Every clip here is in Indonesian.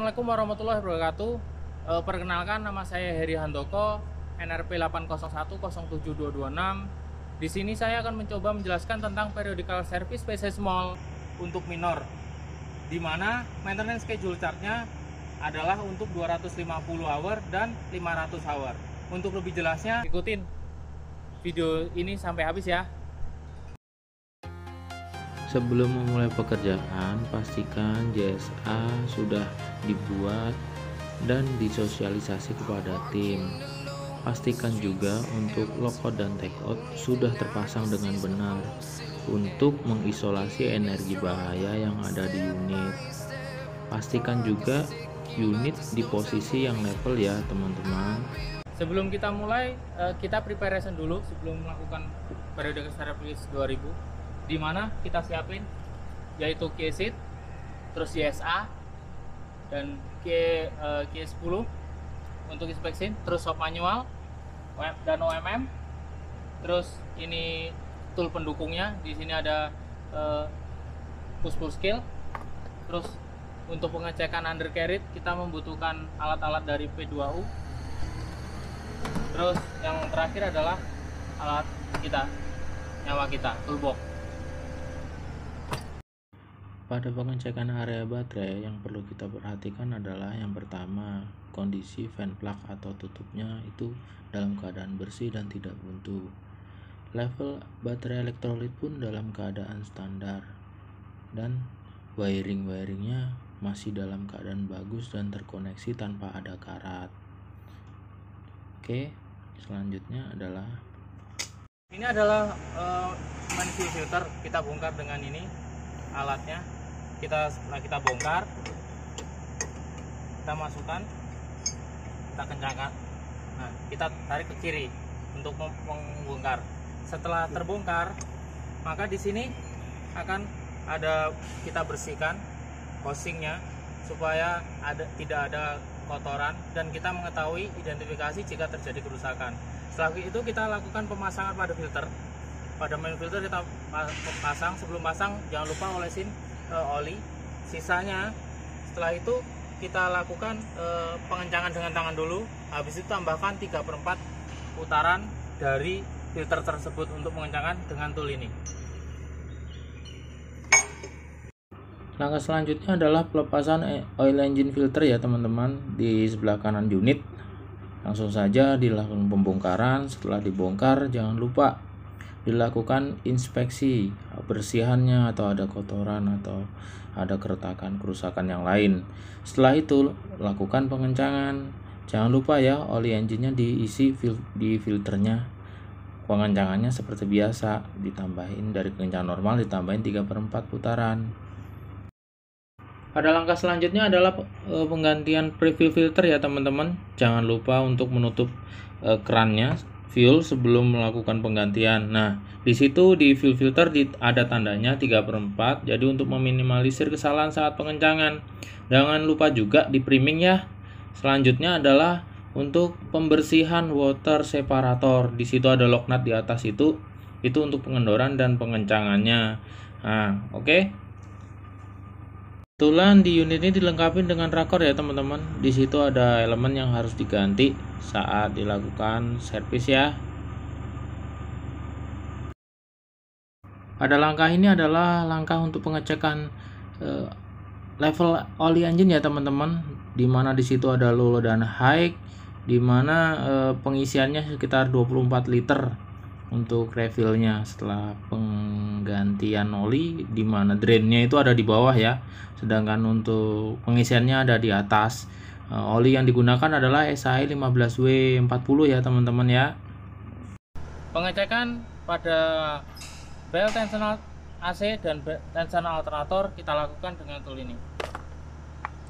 Assalamualaikum warahmatullahi wabarakatuh. Perkenalkan, nama saya Heri Handoko, NRP 8010726. Di sini saya akan mencoba menjelaskan tentang periodical service PC small untuk minor, di mana maintenance schedule chartnya adalah untuk 250 hour dan 500 hour. Untuk lebih jelasnya, ikutin video ini sampai habis ya. Sebelum memulai pekerjaan, pastikan JSA sudah dibuat dan disosialisasi kepada tim. Pastikan juga untuk logout dan tagout sudah terpasang dengan benar untuk mengisolasi energi bahaya yang ada di unit. Pastikan juga unit di posisi yang level ya teman-teman. Sebelum kita mulai, kita preparation dulu sebelum melakukan periodical service 2000, di mana kita siapin yaitu Q-Sheet, terus YSA dan Q10 untuk inspection, terus shop manual dan OMM. Terus ini tool pendukungnya, di sini ada push-pull scale. Terus untuk pengecekan undercarriage kita membutuhkan alat-alat dari P2U. Terus yang terakhir adalah alat kita, nyawa kita, toolbox. Pada pengecekan area baterai yang perlu kita perhatikan adalah yang pertama, kondisi fan plug atau tutupnya itu dalam keadaan bersih dan tidak buntu. Level baterai elektrolit pun dalam keadaan standar, dan wiringnya masih dalam keadaan bagus dan terkoneksi tanpa ada karat. Oke, selanjutnya adalah ini adalah main fuel filter. Kita bongkar dengan ini alatnya. Setelah kita bongkar, kita masukkan, kita kencangkan. Nah, kita tarik ke kiri untuk membongkar. Setelah terbongkar, maka di sini akan ada, kita bersihkan housingnya supaya tidak ada kotoran dan kita mengetahui identifikasi jika terjadi kerusakan. Setelah itu kita lakukan pemasangan pada filter. Pada main filter kita pasang. Sebelum pasang jangan lupa olesin oli. Sisanya setelah itu kita lakukan pengencangan dengan tangan dulu. Habis itu tambahkan 3/4 putaran dari filter tersebut untuk mengencangkan dengan tool ini. langkah selanjutnya adalah pelepasan oil engine filter ya teman-teman, di sebelah kanan unit. Langsung saja dilakukan pembongkaran. Setelah dibongkar jangan lupa dilakukan inspeksi bersihannya, atau ada kotoran atau ada keretakan kerusakan yang lain. Setelah itu lakukan pengencangan. Jangan lupa ya, oli engine-nya diisi di filternya. Pengencangannya seperti biasa, ditambahin dari kencang normal ditambahin 3/4 putaran. Pada langkah selanjutnya adalah penggantian preview filter ya teman-teman. Jangan lupa untuk menutup kerannya fuel sebelum melakukan penggantian. Nah, di situ di fuel filter ada tandanya 3/4. Jadi untuk meminimalisir kesalahan saat pengencangan. Jangan lupa juga di priming ya. Selanjutnya adalah untuk pembersihan water separator. Di situ ada lock nut di atas itu untuk pengendoran dan pengencangannya. Nah, oke. Kebetulan di unit ini dilengkapi dengan rakor ya teman-teman. Di situ ada elemen yang harus diganti saat dilakukan servis ya. Pada langkah ini adalah langkah untuk pengecekan level oli engine ya teman-teman. Dimana di situ ada low dan high, dimana pengisiannya sekitar 24 liter untuk refillnya setelah penggantian oli, dimana drainnya itu ada di bawah ya, sedangkan untuk pengisiannya ada di atas. Oli yang digunakan adalah SAE 15W40 ya teman-teman ya. Pengecekan pada belt tensional AC dan tensional alternator kita lakukan dengan tool ini,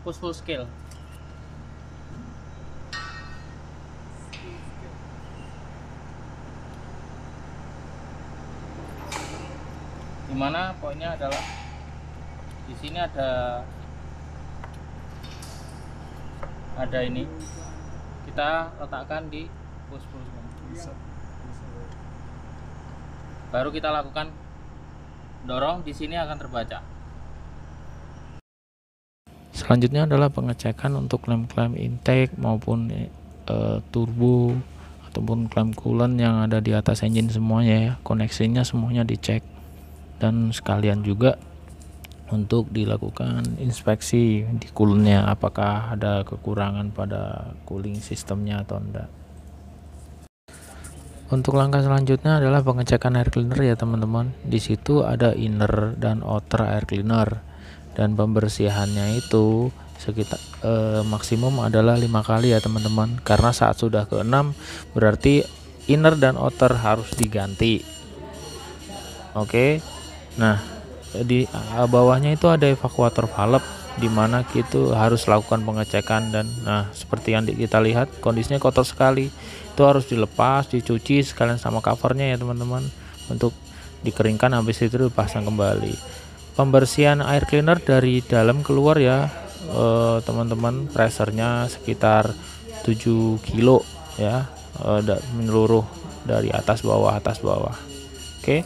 push-pull scale. Dimana poinnya adalah di sini ada ini, kita letakkan di push-pull, baru kita lakukan dorong. Di sini akan terbaca. Selanjutnya adalah pengecekan untuk klem-klem intake maupun turbo ataupun klem coolant yang ada di atas engine semuanya ya, koneksinya semuanya dicek, dan sekalian juga untuk dilakukan inspeksi di coolantnya apakah ada kekurangan pada cooling sistemnya atau enggak. Untuk langkah selanjutnya adalah pengecekan air cleaner ya teman-teman. Di situ ada inner dan outer air cleaner, dan pembersihannya itu sekitar maksimum adalah 5 kali ya teman-teman, karena saat sudah ke-6 berarti inner dan outer harus diganti. Oke. Nah, di bawahnya itu ada evakuator valve di mana kita harus lakukan pengecekan, dan nah seperti yang kita lihat kondisinya kotor sekali. Itu harus dilepas, dicuci sekalian sama covernya ya teman-teman, untuk dikeringkan, habis itu dipasang kembali. Pembersihan air cleaner dari dalam keluar ya teman-teman, pressernya sekitar 7 kilo ya, menyeluruh dari atas bawah. Oke.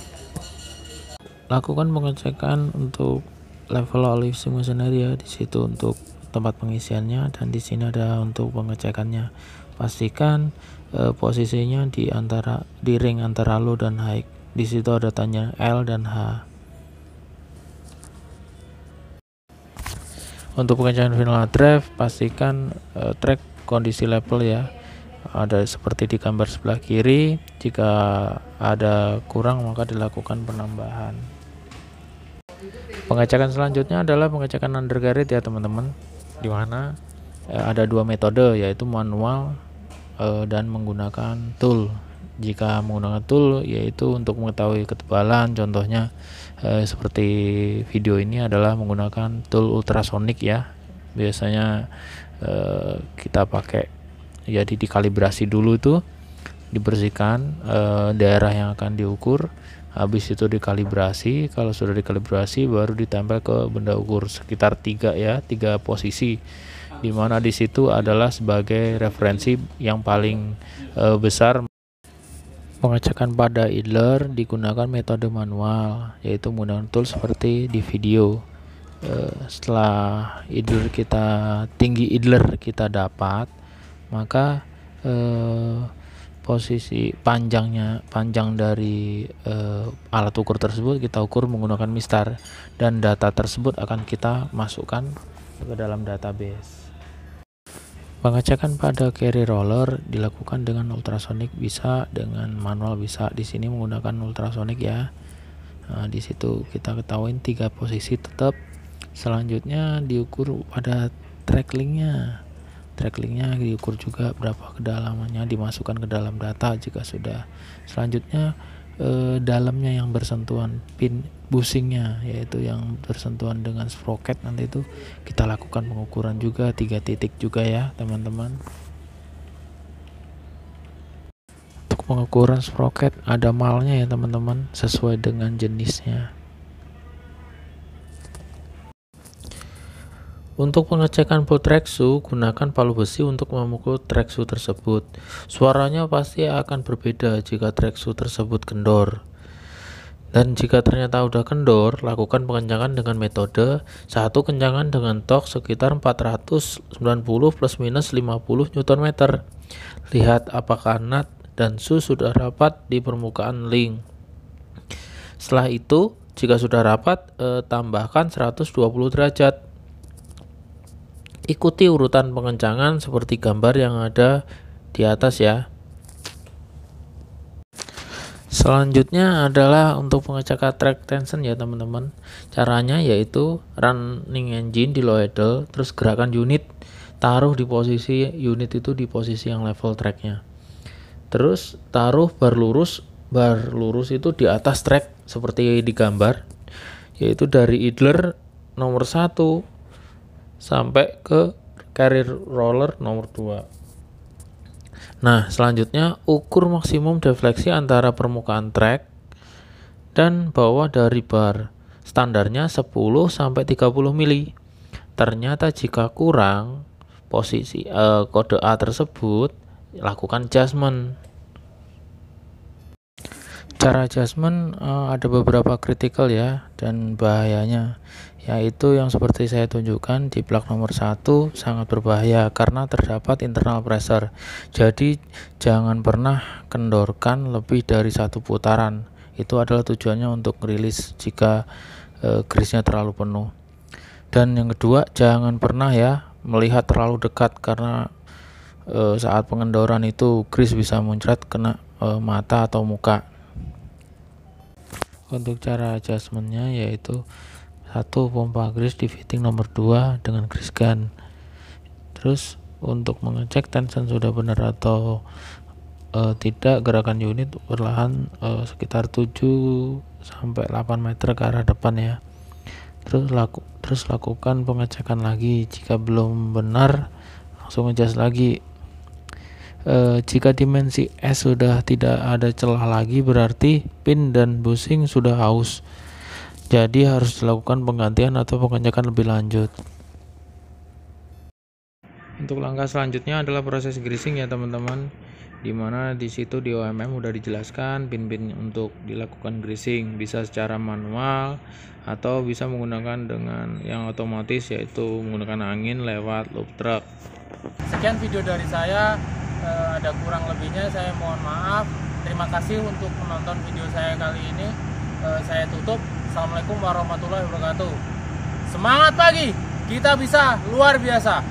Lakukan pengecekan untuk level oli machinery ya, di situ untuk tempat pengisiannya, dan di sini ada untuk pengecekannya. Pastikan posisinya di ring antara low dan high. Di situ ada tanda L dan H. Untuk pengecekan final drive, pastikan track kondisi level ya, ada seperti di gambar sebelah kiri. Jika ada kurang maka dilakukan penambahan. Pengecekan selanjutnya adalah pengecekan undercarriage ya teman-teman, di mana ada 2 metode, yaitu manual dan menggunakan tool. Jika menggunakan tool yaitu untuk mengetahui ketebalan, contohnya seperti video ini adalah menggunakan tool ultrasonic ya. Biasanya kita pakai, jadi dikalibrasi dulu tuh, dibersihkan daerah yang akan diukur, habis itu dikalibrasi. Kalau sudah dikalibrasi baru ditempel ke benda ukur sekitar 3 posisi, dimana di situ adalah sebagai referensi yang paling besar. Pengecekan pada idler digunakan metode manual, yaitu menggunakan tool seperti di video. Setelah tinggi idler kita dapat, maka posisi panjang dari alat ukur tersebut kita ukur menggunakan mistar, dan data tersebut akan kita masukkan ke dalam database. Pengecekan pada carry roller dilakukan dengan ultrasonic bisa, dengan manual bisa. Di sini menggunakan ultrasonic ya. Nah, di situ kita ketahuin 3 posisi tetap. Selanjutnya diukur pada track linknya. Track linknya diukur juga berapa kedalamannya, dimasukkan ke dalam data jika sudah. Selanjutnya dalamnya yang bersentuhan, pin bushingnya yaitu yang bersentuhan dengan sprocket, nanti itu kita lakukan pengukuran juga 3 titik juga ya teman-teman. Untuk pengukuran sprocket ada malnya ya teman-teman, sesuai dengan jenisnya. Untuk pengecekan bolt track shoe, gunakan palu besi untuk memukul track shoe tersebut. Suaranya pasti akan berbeda jika track shoe tersebut kendor. Dan jika ternyata udah kendor, lakukan pengencangan dengan metode 1 kencangan dengan torque sekitar 490 plus minus 50 Nm. Lihat apakah nut dan shoe sudah rapat di permukaan link. Setelah itu, jika sudah rapat, tambahkan 120 derajat. Ikuti urutan pengencangan seperti gambar yang ada di atas ya. Selanjutnya adalah untuk pengecekan track tension ya teman-teman. Caranya yaitu running engine di low idle, terus gerakan unit, taruh di posisi unit itu di posisi yang level tracknya. Terus taruh bar lurus itu di atas track seperti di gambar, yaitu dari idler nomor 1 sampai ke carrier roller nomor 2. Nah, selanjutnya ukur maksimum defleksi antara permukaan track dan bawah dari bar. Standarnya 10 sampai 30 mili. Ternyata jika kurang posisi kode A tersebut, lakukan adjustment. Cara adjustment ada beberapa kritikal ya dan bahayanya. yaitu yang seperti saya tunjukkan. Jiplak nomor 1 sangat berbahaya karena terdapat internal pressure. Jadi jangan pernah kendorkan lebih dari 1 putaran. Itu adalah tujuannya untuk rilis jika grease-nya terlalu penuh. Dan yang kedua, jangan pernah ya melihat terlalu dekat karena saat pengendoran itu grease bisa muncrat kena mata atau muka. Untuk cara adjustmentnya yaitu 1. Pompa grease di fitting nomor 2 dengan grease gun. Terus untuk mengecek tension sudah benar atau tidak, gerakan unit perlahan sekitar 7-8 meter ke arah depan ya. Terus lakukan pengecekan lagi. Jika belum benar, langsung adjust lagi. Jika dimensi S sudah tidak ada celah lagi, berarti pin dan bushing sudah aus. Jadi harus dilakukan penggantian atau pengecekan lebih lanjut. Untuk langkah selanjutnya adalah proses greasing ya teman-teman, dimana di situ di OMM udah dijelaskan pin-pin untuk dilakukan greasing, bisa secara manual atau bisa menggunakan dengan yang otomatis, yaitu menggunakan angin lewat loop truck. Sekian video dari saya, ada kurang lebihnya saya mohon maaf. Terima kasih untuk menonton video saya kali ini. Saya tutup. Assalamualaikum warahmatullahi wabarakatuh. Semangat pagi, kita bisa luar biasa.